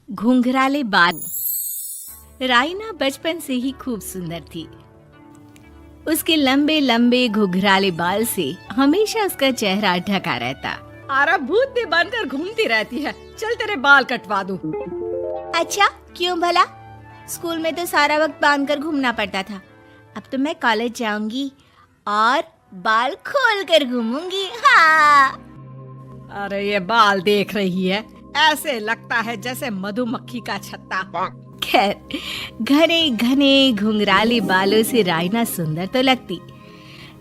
घुंघराले बाल। राइना बचपन से ही खूब सुंदर थी। उसके लंबे लंबे घुंघराले बाल से हमेशा उसका चेहरा ढका रहता। अरे भूत बनकर घूमती रहती है, चल तेरे बाल कटवा दूं। अच्छा, क्यों भला? स्कूल में तो सारा वक्त बांधकर घूमना पड़ता था। अब तो मैं कॉलेज जाऊंगी और बाल खोल कर घूमूंगी। हाँ। अरे ये बाल देख रही है, ऐसे लगता है जैसे मधुमक्खी का छत्ता। खैर, घने घने घुंघराले बालों से राइना सुंदर तो लगती,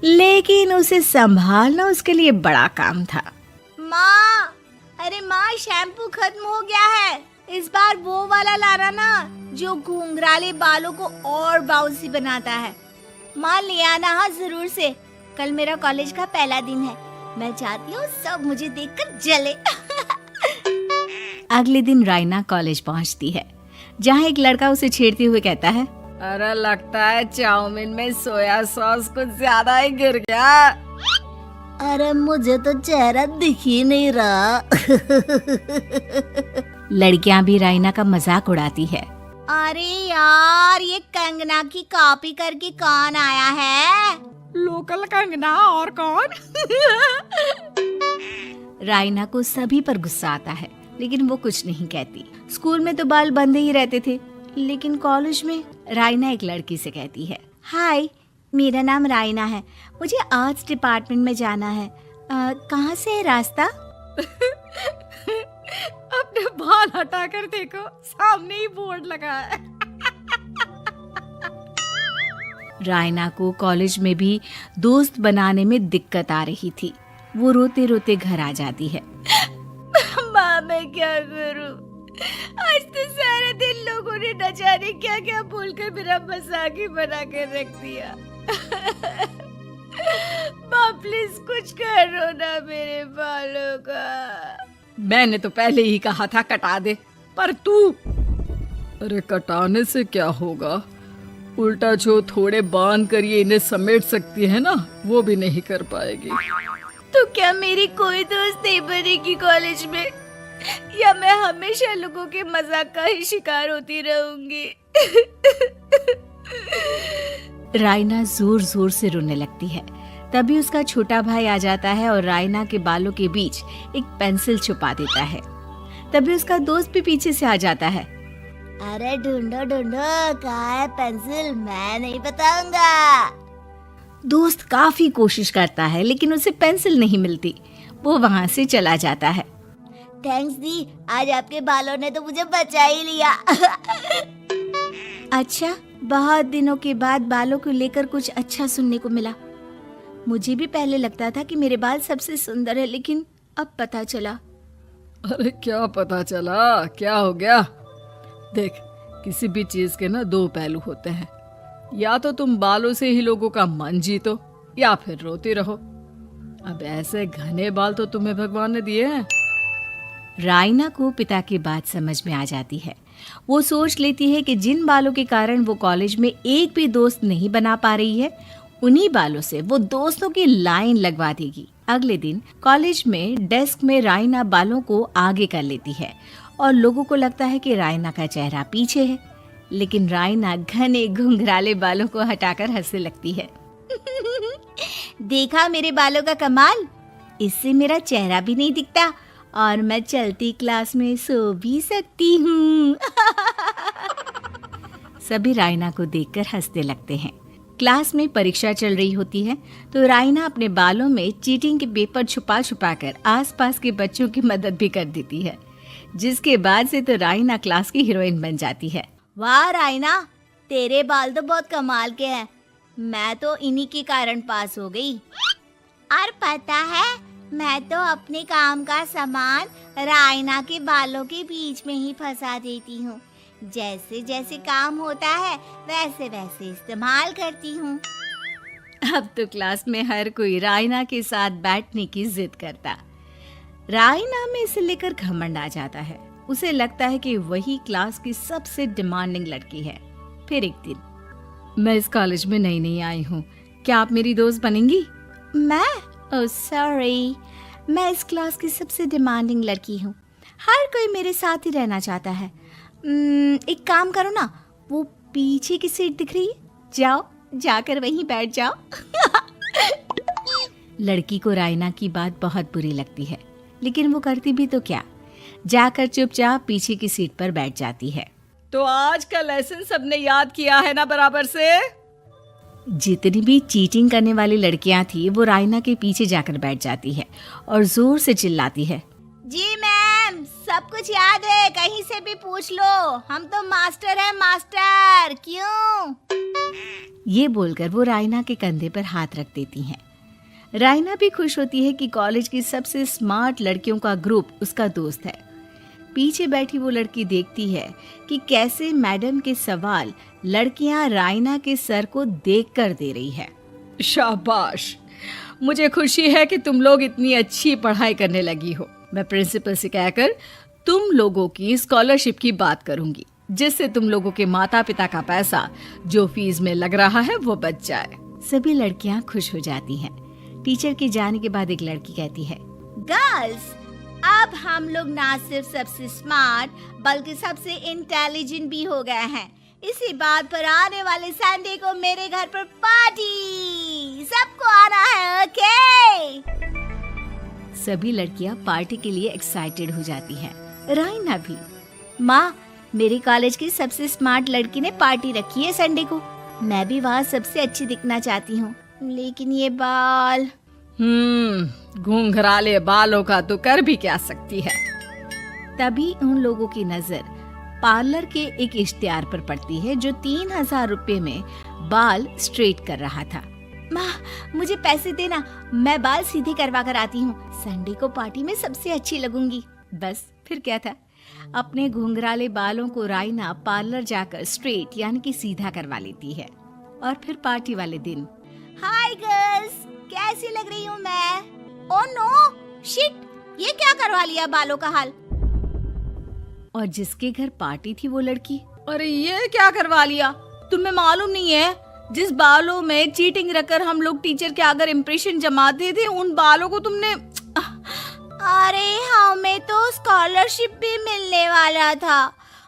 लेकिन उसे संभालना उसके लिए बड़ा काम था। माँ, अरे माँ, शैम्पू खत्म हो गया है। इस बार वो वाला लाना ना, जो घुंघराले बालों को और बाउंसी बनाता है। माँ ले आना, हाँ जरूर से। कल मेरा कॉलेज का पहला दिन है, मैं चाहती हूँ सब मुझे देखकर जले। अगले दिन राइना कॉलेज पहुँचती है, जहाँ एक लड़का उसे छेड़ते हुए कहता है, अरे लगता है चाउमीन में सोया सॉस कुछ ज्यादा ही गिर गया। अरे मुझे तो चेहरा दिख ही नहीं रहा। लड़कियां भी राइना का मजाक उड़ाती है। अरे यार, ये कंगना की कॉपी करके कौन आया है? लोकल कंगना, और कौन? राइना को सभी पर गुस्सा आता है, लेकिन वो कुछ नहीं कहती। स्कूल में तो बाल बंधे ही रहते थे, लेकिन कॉलेज में राइना एक लड़की से कहती है, हाय, मेरा नाम राइना है, मुझे आर्ट्स डिपार्टमेंट में जाना है। कहाँ से है रास्ता? अपने बाल हटा कर देखो, सामने ही बोर्ड लगा है। राइना को कॉलेज में भी दोस्त बनाने में दिक्कत आ रही थी। वो रोते रोते घर आ जाती है। माँ, मैं क्या करूं? आज तो सारा दिन लोगों ने न जाने क्या क्या बोलकर मेरा मजाक ही बना कर रख दिया। माँ प्लीज कुछ करो ना मेरे बालों का। मैंने तो पहले ही कहा था कटा दे, पर तू। अरे कटाने से क्या होगा, उल्टा जो थोड़े बांध कर ये इन्हें समेट सकती है ना, वो भी नहीं कर पाएगी। तो क्या मेरी कोई दोस्त नहीं बनेगी कॉलेज में, या मैं हमेशा लोगों के मजाक का ही शिकार होती रहूंगी? राइना जोर जोर से रोने लगती है। तभी उसका छोटा भाई आ जाता है और राइना के बालों के बीच एक पेंसिल छुपा देता है। तभी उसका दोस्त भी पीछे से आ जाता है। अरे ढूंढो ढूंढो, कहाँ है पेंसिल? मैं नहीं बताऊंगा। दोस्त काफी कोशिश करता है, लेकिन उसे पेंसिल नहीं मिलती। वो वहाँ से चला जाता है। थैंक्स दी, आज आपके बालों ने तो मुझे बचा ही लिया। अच्छा, बहुत दिनों के बाद बालों को लेकर कुछ अच्छा सुनने को मिला। मुझे भी पहले लगता था कि मेरे बाल सबसे सुंदर है, लेकिन अब पता चला। अरे क्या पता चला, क्या हो गया? देख, किसी भी चीज के ना दो पहलू होते हैं। या तो तुम बालों से ही लोगों का मन जीतो, या फिर रोती रहो। अब ऐसे घने बाल तो तुम्हें भगवान ने दिए हैं। राइना को पिता की बात समझ में आ जाती है। वो सोच लेती है कि जिन बालों के कारण वो कॉलेज में एक भी दोस्त नहीं बना पा रही है, उन्हीं बालों से वो दोस्तों की लाइन लगवा देगी। अगले दिन कॉलेज में डेस्क में राइना बालों को आगे कर लेती है और लोगों को लगता है कि राइना का चेहरा पीछे है, लेकिन राइना घने घुंघराले बालों को हटाकर हंसने लगती है। देखा मेरे बालों का कमाल, इससे मेरा चेहरा भी नहीं दिखता और मैं चलती क्लास में सो भी सकती हूँ। सभी राइना को देखकर हंसने लगते हैं। क्लास में परीक्षा चल रही होती है, तो राइना अपने बालों में चीटिंग के पेपर छुपा छुपा कर आसपास के बच्चों की मदद भी कर देती है, जिसके बाद से तो राइना क्लास की हीरोइन बन जाती है। वाह राइना, तेरे बाल तो बहुत कमाल के हैं। मैं तो इन्हीं के कारण पास हो गई। और पता है, मैं तो अपने काम का सामान राइना के बालों के बीच में ही फंसा देती हूँ। जैसे जैसे काम होता है वैसे वैसे इस्तेमाल करती हूँ। अब तो क्लास में हर कोई राइना के साथ बैठने की जिद करता। राइना में इसे लेकर घमंड आ जाता है। उसे लगता है कि वही क्लास की सबसे डिमांडिंग लड़की है। फिर एक दिन, मैं इस कॉलेज में नई नई आई हूँ, क्या आप मेरी दोस्त बनेंगी? मैं? ओह सॉरी, मैं इस क्लास की सबसे डिमांडिंग लड़की हूँ। हर कोई मेरे साथ ही रहना चाहता है। एक काम करो ना, वो पीछे की सीट दिख रही है, जाओ जाकर वहीं बैठ जाओ। लड़की को रायना की बात बहुत बुरी लगती है, लेकिन वो करती भी तो क्या, जाकर चुपचाप पीछे की सीट पर बैठ जाती है। तो आज का लेसन सबने याद किया है ना बराबर से? जितनी भी चीटिंग करने वाली लड़कियां थी वो रायना के पीछे जाकर बैठ जाती है और जोर से चिल्लाती है, जी मैम, सब कुछ याद है, कहीं से भी पूछ लो, हम तो मास्टर हैं मास्टर, क्यों? ये बोलकर वो रायना के कंधे पर हाथ रख देती हैं। रायना भी खुश होती है कि कॉलेज की सबसे स्मार्ट लड़कियों का ग्रुप उसका दोस्त है। पीछे बैठी वो लड़की देखती है कि कैसे मैडम के सवाल लड़कियां रायना के सर को देखकर दे रही है। शाबाश, मुझे खुशी है कि तुम लोग इतनी अच्छी पढ़ाई करने लगी हो। मैं प्रिंसिपल से कहकर तुम लोगों की स्कॉलरशिप की बात करूंगी, जिससे तुम लोगों के माता पिता का पैसा जो फीस में लग रहा है वो बच जाए। सभी लड़कियां खुश हो जाती हैं। टीचर के जाने के बाद एक लड़की कहती है, गर्ल्स, अब हम लोग ना सिर्फ सबसे स्मार्ट बल्कि सबसे इंटेलिजेंट भी हो गए हैं। इसी बात पर आने वाले संडे को मेरे घर पर पार्टी, सबको आना है, ओके? सभी लड़कियां पार्टी के लिए एक्साइटेड हो जाती हैं। रायना भी। माँ, मेरे कॉलेज की सबसे स्मार्ट लड़की ने पार्टी रखी है संडे को, मैं भी वहाँ सबसे अच्छी दिखना चाहती हूँ, लेकिन ये बाल। घुंघराले बालों का तो कर भी क्या सकती है। तभी उन लोगों की नजर पार्लर के एक इश्तिहार पर पड़ती है जो 3000 रुपए में बाल स्ट्रेट कर रहा था। माँ, मुझे पैसे देना, मैं बाल सीधे करवा कर आती हूँ, संडे को पार्टी में सबसे अच्छी लगूंगी। बस फिर क्या था, अपने घुंघराले बालों को रायना पार्लर जाकर स्ट्रेट यानी कि सीधा करवा लेती है। और फिर पार्टी वाले दिन, हाय गर्ल्स, कैसी लग रही हूँ मैं? ओह नो, शिट, ये क्या करवा लिया बालों का हाल? और जिसके घर पार्टी थी वो लड़की, अरे ये क्या करवा लिया? तुम्हें मालूम नहीं है, जिस बालों में चीटिंग रखकर हम लोग टीचर के अगर इम्प्रेशन जमाते थे, उन बालों को तुमने। अरे हमें तो स्कॉलरशिप भी मिलने वाला था,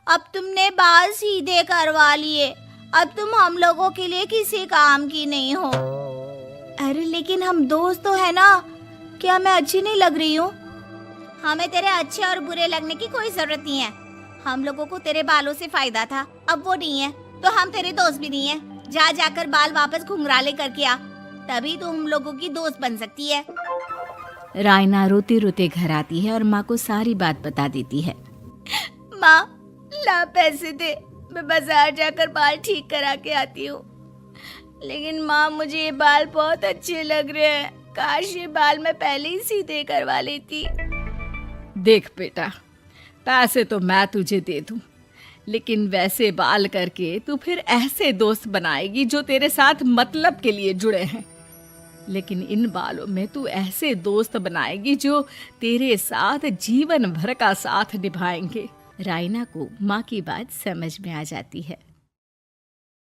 अब तुमने बाल सीधे करवा लिए, अब तुम हम लोगों के लिए किसी काम की नहीं हो। अरे लेकिन हम दोस्त तो है ना, क्या मैं अच्छी नहीं लग रही हूँ? हमें तेरे अच्छे और बुरे लगने की कोई जरूरत नहीं है, हम लोगों को तेरे बालों से फायदा था, अब वो नहीं है तो हम तेरे दोस्त भी नहीं है। जा जाकर बाल वापस घुंघराले करके आ, तभी तो हम लोगों की दोस्त बन सकती है। रायना रोते रोते घर आती है और माँ को सारी बात बता देती है। माँ, ला पैसे दे, मैं बाजार जाकर बाल ठीक करा के आती हूँ। लेकिन माँ, मुझे ये बाल बहुत अच्छे लग रहे हैं, काश ये बाल मैं पहले ही सीधे करवा लेती। देख बेटा, पैसे तो मैं तुझे दे दूं, लेकिन वैसे बाल करके तू फिर ऐसे दोस्त बनाएगी जो तेरे साथ मतलब के लिए जुड़े हैं। लेकिन इन बालों में तू ऐसे दोस्त बनाएगी जो तेरे साथ जीवन भर का साथ निभाएंगे। रायना को माँ की बात समझ में आ जाती है।